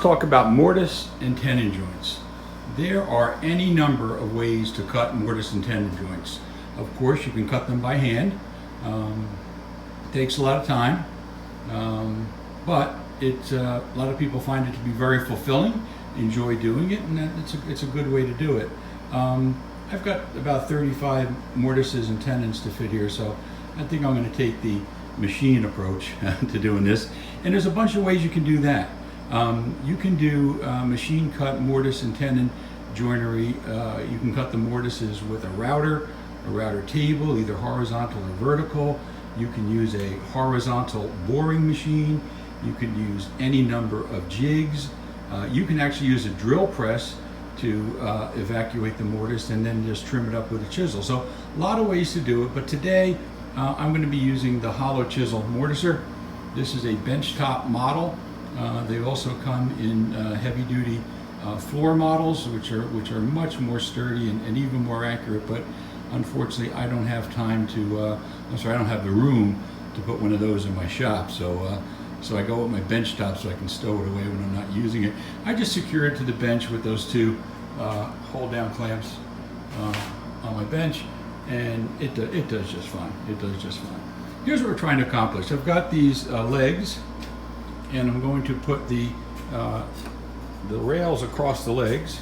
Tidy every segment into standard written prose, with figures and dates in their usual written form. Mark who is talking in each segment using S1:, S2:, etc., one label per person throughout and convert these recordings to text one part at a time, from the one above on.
S1: talk about mortise and tenon joints. There are any number of ways to cut mortise and tenon joints. Of course, you can cut them by hand. It takes a lot of time, but a lot of people find it to be very fulfilling, enjoy doing it, and it's a good way to do it. I've got about 35 mortises and tenons to fit here, so I think I'm going to take the machine approach to doing this. And there's a bunch of ways you can do that. You can do machine cut mortise and tenon joinery. You can cut the mortises with a router table, either horizontal or vertical. You can use a horizontal boring machine. You can use any number of jigs. You can actually use a drill press to evacuate the mortise and then just trim it up with a chisel. So a lot of ways to do it, but today I'm going to be using the hollow chisel mortiser. This is a benchtop model. They also come in heavy-duty floor models, which are much more sturdy and even more accurate. But unfortunately, I don't have time to. I don't have the room to put one of those in my shop. So I go with my bench top so I can stow it away when I'm not using it. I just secure it to the bench with those two hold-down clamps on my bench, and it does just fine. It does just fine. Here's what we're trying to accomplish. I've got these legs, and I'm going to put the rails across the legs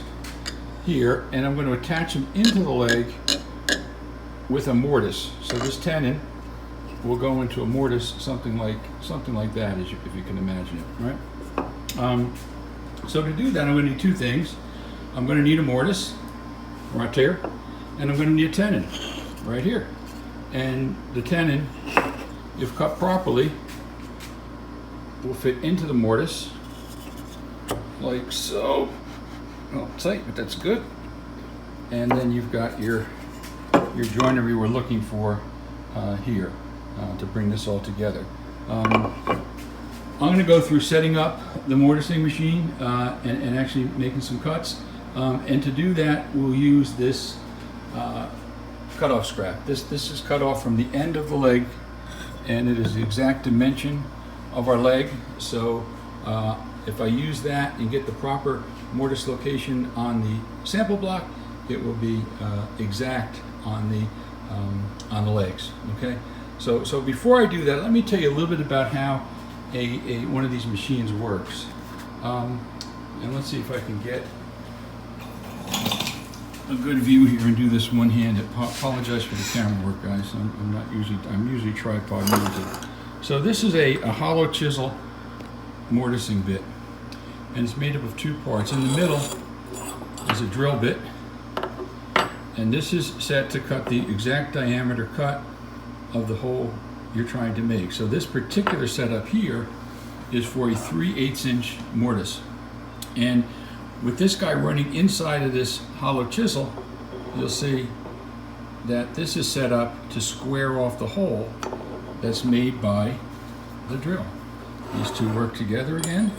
S1: here, and I'm going to attach them into the leg with a mortise. So this tenon will go into a mortise, something like that, if you can imagine it, right? So to do that, I'm going to need two things. I'm going to need a mortise right there, and I'm going to need a tenon right here. And the tenon, if cut properly, will fit into the mortise like so. Well, tight, but that's good. And then you've got your joinery we're looking for here to bring this all together. I'm going to go through setting up the mortising machine and actually making some cuts. And to do that, we'll use this cutoff scrap. This is cut off from the end of the leg, and it is the exact dimension of our leg. So if I use that and get the proper mortise location on the sample block, it will be exact on the legs. Okay. So before I do that, let me tell you a little bit about how one of these machines works. And let's see if I can get a good view here and do this one-handed. Apologize for the camera work, guys. I'm usually tripod mounted. So this is a hollow chisel mortising bit, and it's made up of two parts. In the middle is a drill bit, and this is set to cut the exact diameter cut of the hole you're trying to make. So this particular setup here is for a 3/8 inch mortise, and with this guy running inside of this hollow chisel, you'll see that this is set up to square off the hole that's made by the drill. These two work together again.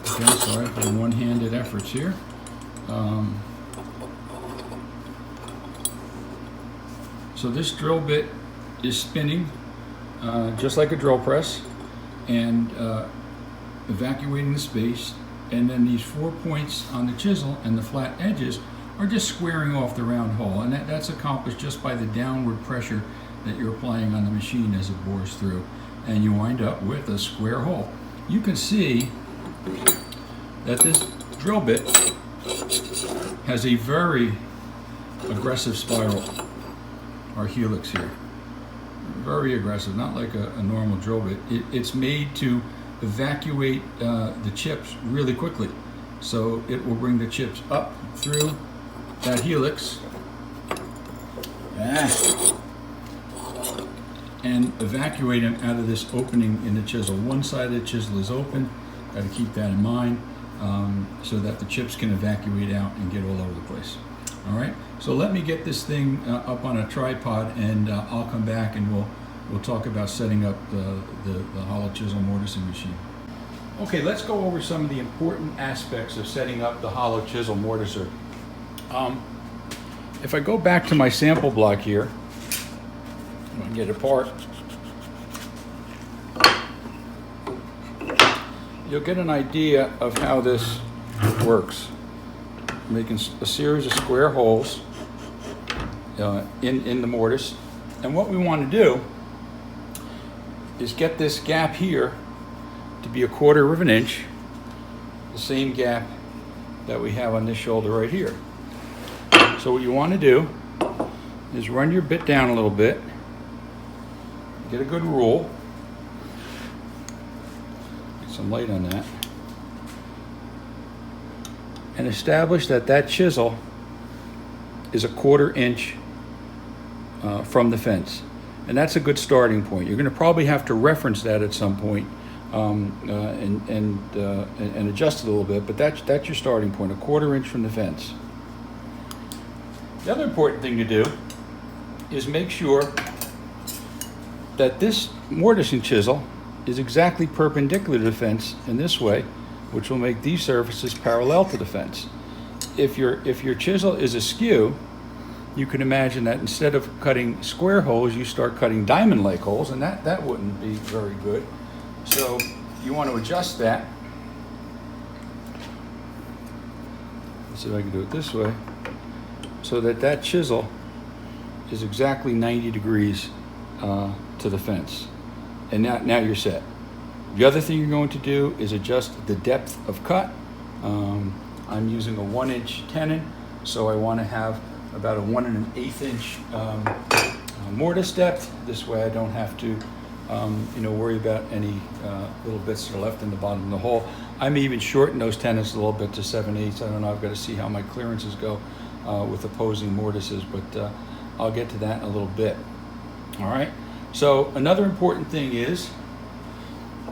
S1: Okay, sorry for the one-handed efforts here. So this drill bit is spinning just like a drill press and evacuating the space, and then these 4 points on the chisel and the flat edges are just squaring off the round hole, and that's accomplished just by the downward pressure that you're applying on the machine as it bores through, and you wind up with a square hole. You can see that this drill bit has a very aggressive spiral or helix here. Very aggressive, not like a normal drill bit. It's made to evacuate the chips really quickly. So it will bring the chips up through that helix and evacuate them out of this opening in the chisel. One side of the chisel is open, got to keep that in mind, so that the chips can evacuate out and get all over the place. All right, so let me get this thing up on a tripod, and I'll come back and we'll talk about setting up the hollow chisel mortising machine. Okay, let's go over some of the important aspects of setting up the hollow chisel mortiser. If I go back to my sample block here, I'm going to get it apart. you'll get an idea of how this works. Making a series of square holes in the mortise. And what we want to do is get this gap here to be 1/4 of an inch, the same gap that we have on this shoulder right here. So what you want to do is run your bit down a little bit, get a good rule, get some light on that, and establish that that chisel is 1/4 inch from the fence. And that's a good starting point. You're going to probably have to reference that at some point and adjust it a little bit, but that's your starting point, 1/4 inch from the fence. The other important thing to do is make sure that this mortise and chisel is exactly perpendicular to the fence in this way, which will make these surfaces parallel to the fence. If your chisel is askew, you can imagine that instead of cutting square holes, you start cutting diamond-like holes, and that wouldn't be very good. So you want to adjust that. Let's see if I can do it this way, so that that chisel is exactly 90 degrees to the fence. And now you're set. The other thing you're going to do is adjust the depth of cut. I'm using a 1-inch tenon, so I want to have about a 1 1/8 inch mortise depth. This way I don't have to worry about any little bits that are left in the bottom of the hole. I may even shorten those tenons a little bit to 7/8. I don't know, I've got to see how my clearances go with opposing mortises, but I'll get to that in a little bit. All right, so another important thing is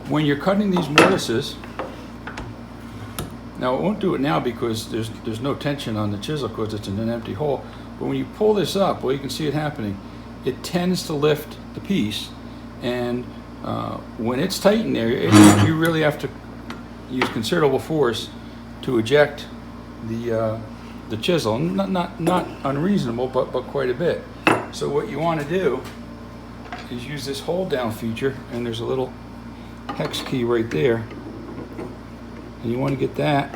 S1: when you're cutting these mortises, now it won't do it now because there's no tension on the chisel because it's in an empty hole, but when you pull this up, well, you can see it happening. It tends to lift the piece, and when it's tight in there, you really have to use considerable force to eject the chisel. Not unreasonable, but quite a bit. So what you want to do is use this hold down feature, and there's a little hex key right there, and you want to get that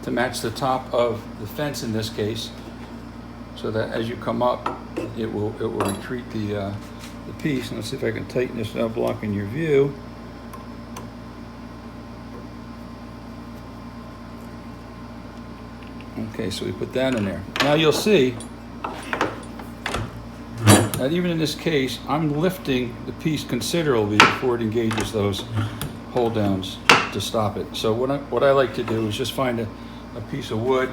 S1: to match the top of the fence in this case, so that as you come up, it will retreat the piece. And let's see if I can tighten this without blocking your view. Okay, so we put that in there. Now you'll see that even in this case, I'm lifting the piece considerably before it engages those hold downs to stop it. So what I like to do is just find a piece of wood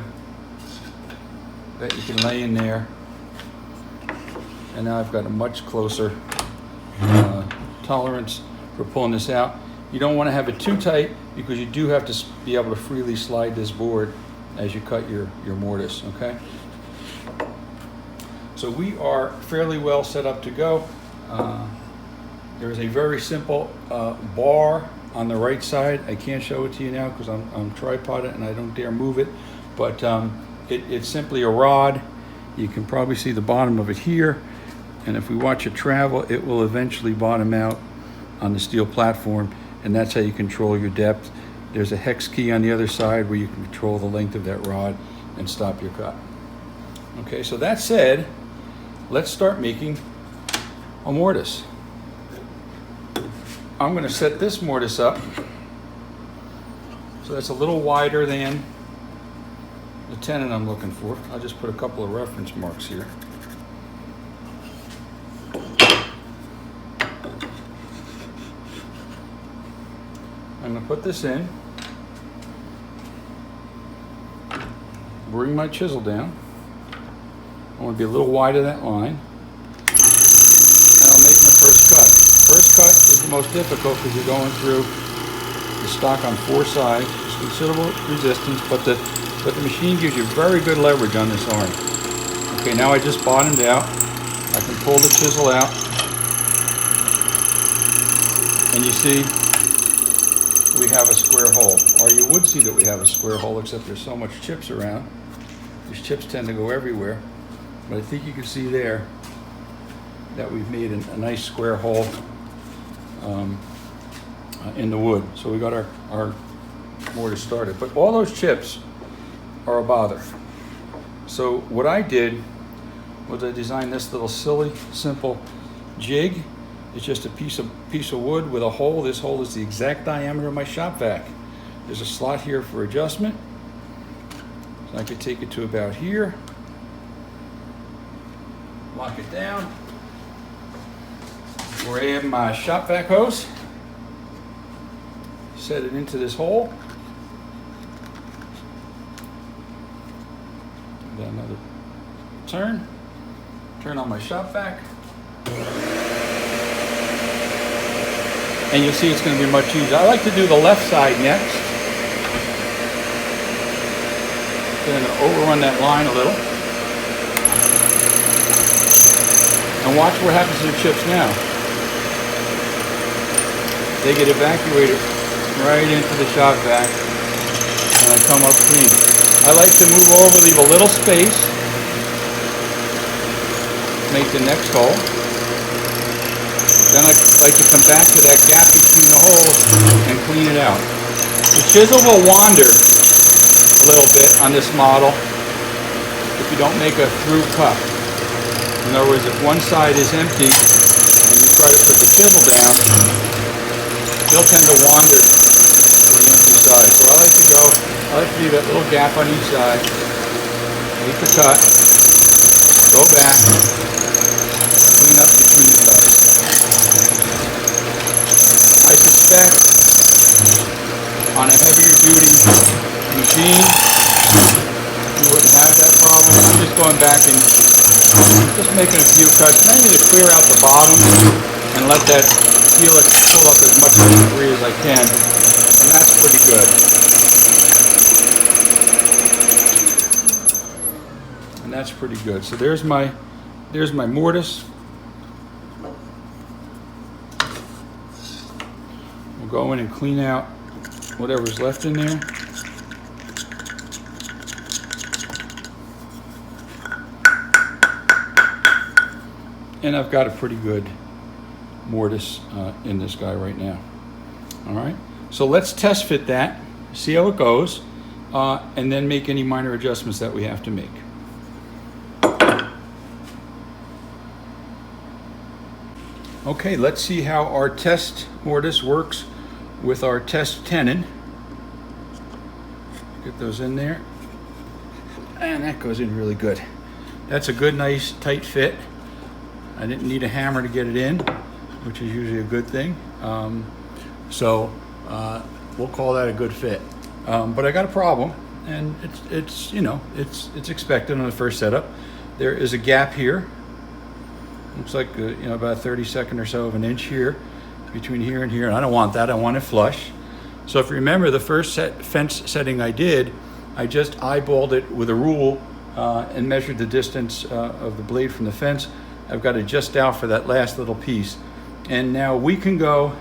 S1: that you can lay in there, and now I've got a much closer tolerance for pulling this out. You don't want to have it too tight because you do have to be able to freely slide this board as you cut your mortise, okay? So we are fairly well set up to go. There is a very simple bar on the right side. I can't show it to you now because I'm tripoded and I don't dare move it, but it's simply a rod. You can probably see the bottom of it here, and if we watch it travel, it will eventually bottom out on the steel platform, and that's how you control your depth. There's a hex key on the other side where you can control the length of that rod and stop your cut. Okay, so that said, let's start making a mortise. I'm going to set this mortise up so that's a little wider than the tenon I'm looking for. I'll just put a couple of reference marks here. I'm going to put this in, bring my chisel down. I want to be a little wide of that line, and I'll make my first cut. First cut is the most difficult because you're going through the stock on 4 sides. There's considerable resistance, but the machine gives you very good leverage on this arm. Okay, now I just bottomed out. I can pull the chisel out, and you see we have a square hole, or you would see that we have a square hole, except there's so much chips around. These chips tend to go everywhere, but I think you can see there that we've made a nice square hole in the wood. So we got our mortar started. But all those chips are a bother. So what I did was I designed this little silly, simple jig. It's just a piece of wood with a hole. This hole is the exact diameter of my shop vac. There's a slot here for adjustment. So I could take it to about here. Lock it down. Where I have my shop vac hose. Set it into this hole. Then another turn. Turn on my shop vac. And you'll see it's going to be much easier. I like to do the left side next. Then I'm going to overrun that line a little. And watch what happens to the chips now. They get evacuated right into the shop vac, and I come up clean. I like to move over, leave a little space, make the next hole. Then I like to come back to that gap between the holes and clean it out. The chisel will wander a little bit on this model if you don't make a through cut. In other words, if one side is empty and you try to put the chisel down, they'll tend to wander to the empty side. So I like to leave that little gap on each side, make the cut, go back, clean up between the sides. I suspect on a heavier duty machine, you wouldn't have that problem. I'm just going back and just making a few cuts. And I need to clear out the bottom and let that helix pull up as much debris as I can. And that's pretty good. And that's pretty good. So there's my mortise. We'll go in and clean out whatever's left in there. And I've got a pretty good mortise in this guy right now. All right, so let's test fit that, see how it goes, and then make any minor adjustments that we have to make. Okay, let's see how our test mortise works with our test tenon. Get those in there. And that goes in really good. That's a good, nice, tight fit. I didn't need a hammer to get it in, which is usually a good thing. So we'll call that a good fit. But I got a problem, and it's expected on the first setup. There is a gap here. Looks like about a 32nd or so of an inch here, between here and here. And I don't want that. I want it flush. So if you remember the first fence setting I did, I just eyeballed it with a rule and measured the distance of the blade from the fence. I've got it just out for that last little piece. And now we can go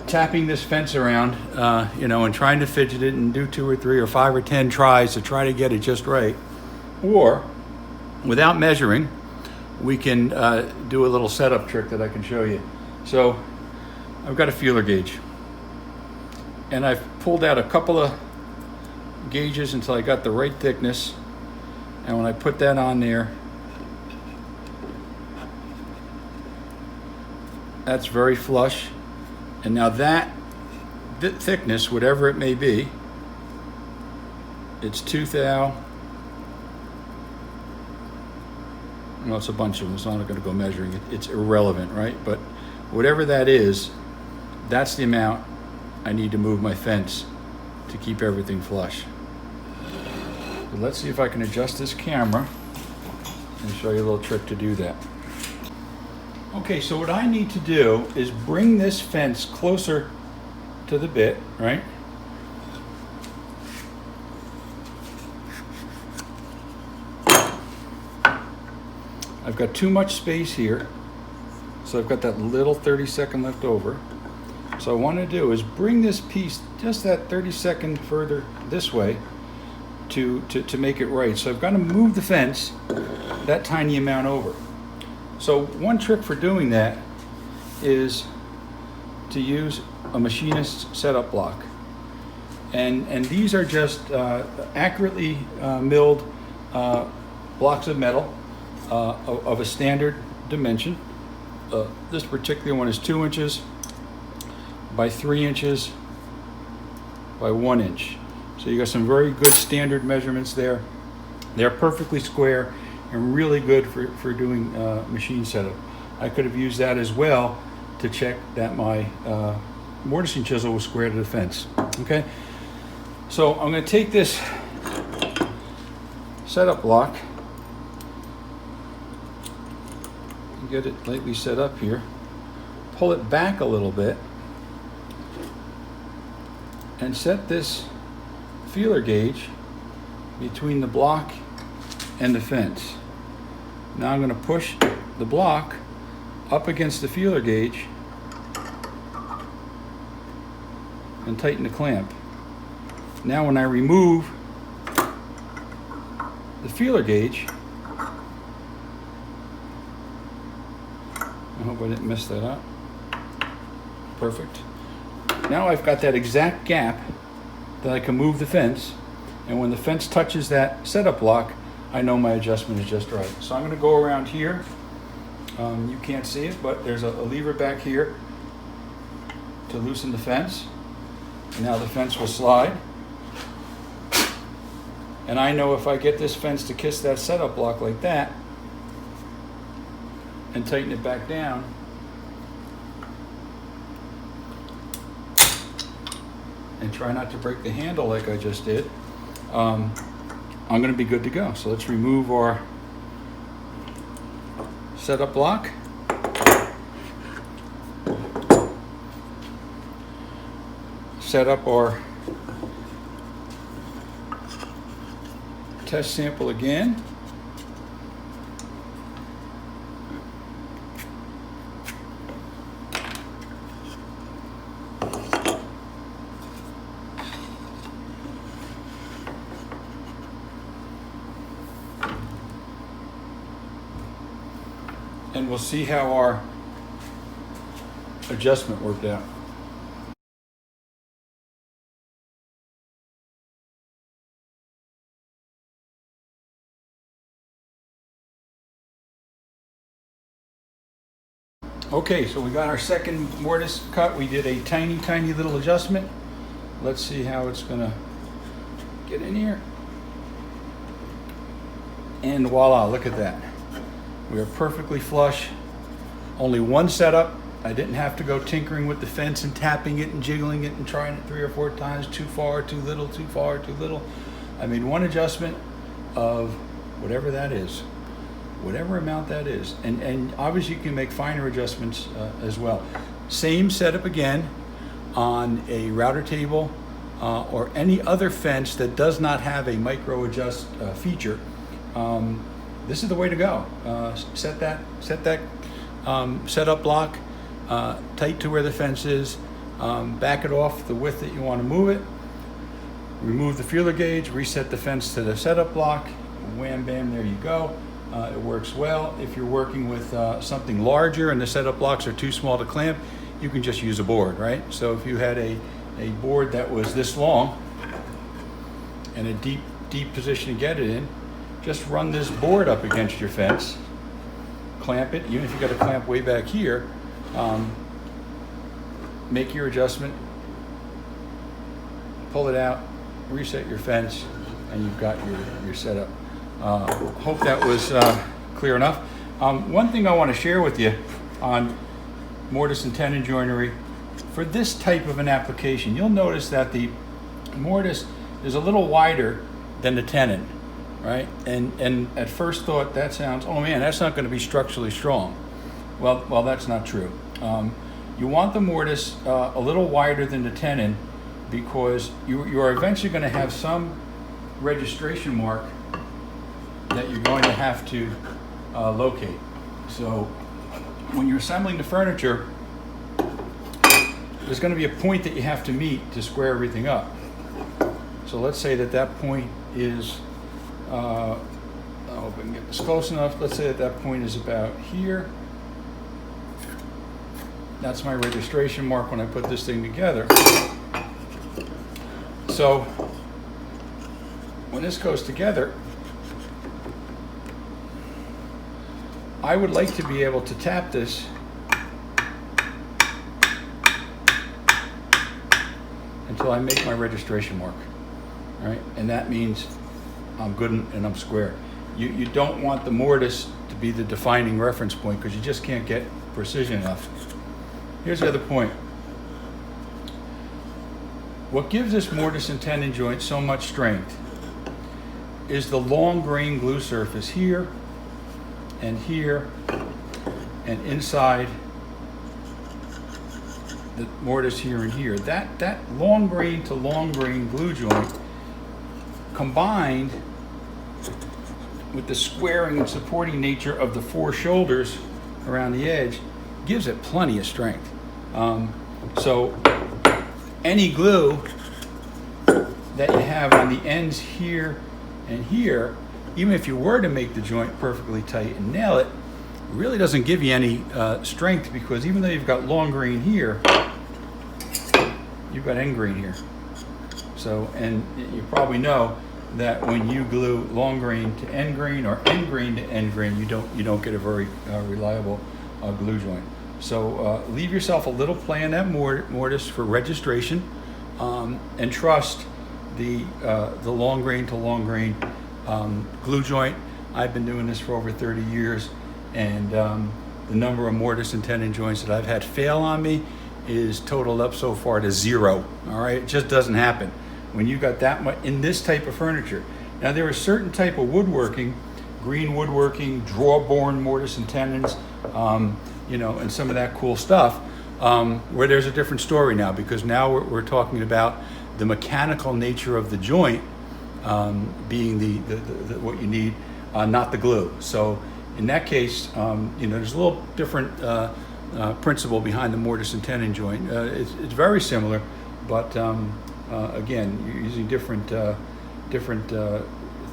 S1: tapping this fence around, and trying to fidget it and do 2 or 3 or 5 or 10 tries to try to get it just right. Or, without measuring, we can do a little setup trick that I can show you. So, I've got a feeler gauge. And I've pulled out a couple of gauges until I got the right thickness. And when I put that on there, that's very flush. And now that thickness, whatever it may be, it's 2 thou. Well, it's a bunch of them, so I'm not going to go measuring it. It's irrelevant, right? But whatever that is, that's the amount I need to move my fence to keep everything flush. So let's see if I can adjust this camera and show you a little trick to do that. Okay, so what I need to do is bring this fence closer to the bit, right? I've got too much space here, so I've got that little 30-second left over. So what I want to do is bring this piece just that 30-second further this way to make it right. So I've got to move the fence that tiny amount over. So one trick for doing that is to use a machinist setup block. And these are just accurately milled blocks of metal of a standard dimension. This particular one is 2 inches by 3 inches by 1 inch. So you got some very good standard measurements there. They're perfectly square and really good for doing machine setup. I could have used that as well to check that my mortise and chisel was square to the fence. Okay, so I'm going to take this setup block and get it lightly set up here, pull it back a little bit, and set this feeler gauge between the block and the fence. Now I'm going to push the block up against the feeler gauge and tighten the clamp. Now when I remove the feeler gauge, I hope I didn't mess that up. Perfect. Now I've got that exact gap that I can move the fence, and when the fence touches that setup block, I know my adjustment is just right. So I'm going to go around here. You can't see it, but there's a lever back here to loosen the fence. And now the fence will slide. And I know if I get this fence to kiss that setup block like that and tighten it back down, and try not to break the handle like I just did, I'm going to be good to go. So let's remove our setup block. Set up our test sample again. And we'll see how our adjustment worked out. Okay, so we got our second mortise cut. We did a tiny little adjustment. Let's see how it's gonna get in here. And voila, look at that. We are perfectly flush. Only one setup. I didn't have to go tinkering with the fence and tapping it and jiggling it and trying it 3 or 4 times. Too far, too little, too far, too little. I made one adjustment of whatever that is, whatever amount that is. And obviously you can make finer adjustments as well. Same setup again on a router table or any other fence that does not have a micro adjust feature. This is the way to go. Set that setup block tight to where the fence is. Back it off the width that you want to move it. Remove the feeler gauge. Reset the fence to the setup block. Wham bam, there you go. It works well. If you're working with something larger and the setup blocks are too small to clamp, you can just use a board, right? So if you had a board that was this long and a deep position to get it in, just run this board up against your fence, clamp it, even if you got a clamp way back here, make your adjustment, pull it out, reset your fence, and you've got your setup. Hope that was clear enough. One thing I want to share with you on mortise and tenon joinery, for this type of an application, you'll notice that the mortise is a little wider than the tenon. Right? And at first thought that sounds, oh man, that's not going to be structurally strong. Well, that's not true. You want the mortise a little wider than the tenon because you are eventually going to have some registration mark that you're going to have to locate. So when you're assembling the furniture, there's going to be a point that you have to meet to square everything up. So let's say that point is, I hope I can get this close enough. Let's say that point is about here. That's my registration mark when I put this thing together. So when this goes together, I would like to be able to tap this until I make my registration mark, all right? And that means I'm good and I'm square. You don't want the mortise to be the defining reference point because you just can't get precision enough. Here's the other point. What gives this mortise and tenon joint so much strength is the long grain glue surface here and and inside the mortise here and here. That long grain to long grain glue joint combined with the squaring and supporting nature of the four shoulders around the edge gives it plenty of strength. So any glue that you have on the ends here and here, even if you were to make the joint perfectly tight and nail it, it really doesn't give you any strength, because even though you've got long grain here, you've got end grain here. So, and you probably know that when you glue long grain to end grain or end grain to end grain, you don't get a very reliable glue joint. So leave yourself a little play on that mortise for registration, and trust the long grain to long grain glue joint. I've been doing this for over 30 years, and the number of mortise and tenon joints that I've had fail on me is totaled up so far to 0. All right, it just doesn't happen when you've got that much in this type of furniture. Now there are certain type of woodworking, green woodworking, draw-borne mortise and tenons, you know, and some of that cool stuff, where there's a different story now, because now we're talking about the mechanical nature of the joint being the what you need, not the glue. So in that case, you know, there's a little different principle behind the mortise and tenon joint. It's very similar, but again, you're using different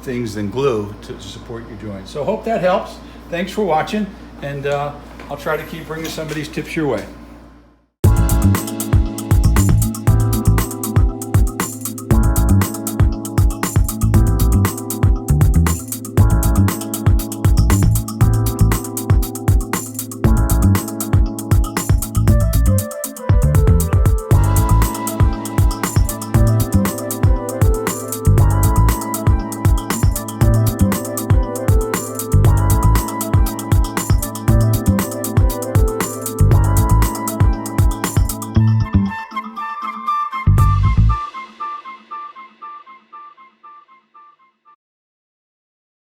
S1: things than glue to support your joint. So hope that helps. Thanks for watching, and I'll try to keep bringing some of these tips your way.